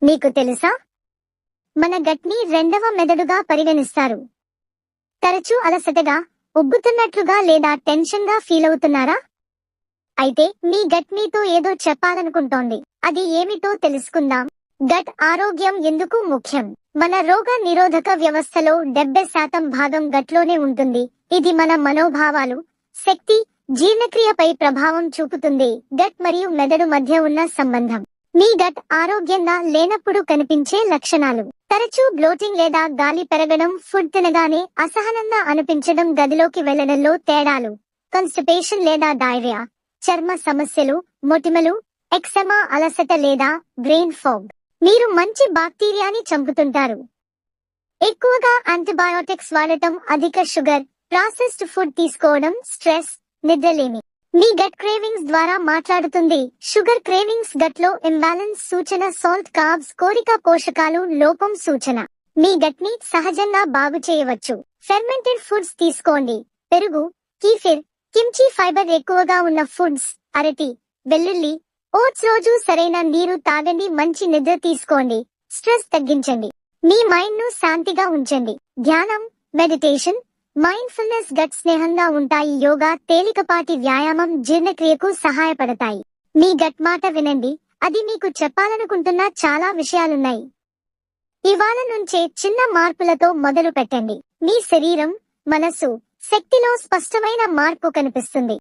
మీకు తెలుసా, మన గట్ ని రెండవ మెదడుగా పరిగణిస్తారు. తరచూ అలసటగా, ఉబ్బుతున్నట్లుగా లేదా టెన్షన్ గా ఫీల్ అవుతున్నారా? అయితే మీ గట్ మీతో ఏదో చెప్పాలనుకుంటోంది. అది ఏమిటో తెలుసుకుందాం. గట్ ఆరోగ్యం ఎందుకు ముఖ్యం? మన రోగ నిరోధక వ్యవస్థలో 70% భాగం గట్లోనే ఉంటుంది. ఇది మన మనోభావాలు, శక్తి, జీర్ణక్రియపై ప్రభావం చూపుతుంది. గట్ మరియు మెదడు మధ్య ఉన్న సంబంధం. మీ గట్ ఆరోగ్యంగా లేనప్పుడు కనిపించే లక్షణాలు: తరచూ బ్లోటింగ్ లేదా గాలి పెరగడం, ఫుడ్ తినగానే అసహనంగా అనిపించడం, గదిలోకి వెళ్లడంలో తేడాలు, కాన్స్టిపేషన్ లేదా డైరియా, చర్మ సమస్యలు, మొటిమలు, ఎక్సెమా, అలసట లేదా బ్రెయిన్ ఫాగ్. మీరు మంచి బాక్టీరియాని చంపుతుంటారు. ఎక్కువగా యాంటీబయాటిక్స్ వాడటం, అధిక షుగర్, ప్రాసెస్డ్ ఫుడ్ తీసుకోవడం, స్ట్రెస్, నిద్రలేమి. మీ గట్ క్రేవింగ్స్ ద్వారా మాట్లాడుతుంది. షుగర్ క్రేవింగ్స్ గట్ లో ఇంబ్యాలెన్స్ సూచన. సాల్ట్, కార్బ్స్ కోరిక, పోషకాలు లోపం సూచన. మీ గట్ ని సహజంగా బాగు చేయవచ్చు. ఫెర్మెంటెడ్ ఫుడ్స్ తీసుకోండి. పెరుగు, కీఫిర్, కిమ్చి. ఫైబర్ ఎక్కువగా ఉన్న ఫుడ్స్: అరటి, వెల్లుల్లి, ఓట్స్. రోజు సరైన నీరు తాగండి. మంచి నిద్ర తీసుకోండి. స్ట్రెస్ తగ్గించండి. మీ మైండ్ ను శాంతిగా ఉంచండి. ధ్యానం, మెడిటేషన్, మైండ్ఫుల్నెస్ గట్ స్నేహంగా ఉంటాయి. యోగా, తేలికపాటి వ్యాయామం జీర్ణక్రియకు సహాయపడతాయి. మీ గట్ మాట వినండి. అది మీకు చెప్పాలనుకుంటున్న చాలా విషయాలున్నాయి. ఇవాళ నుంచే చిన్న మార్పులతో మొదలు పెట్టండి. మీ శరీరం, మనసు, శక్తిలో స్పష్టమైన మార్పు కనిపిస్తుంది.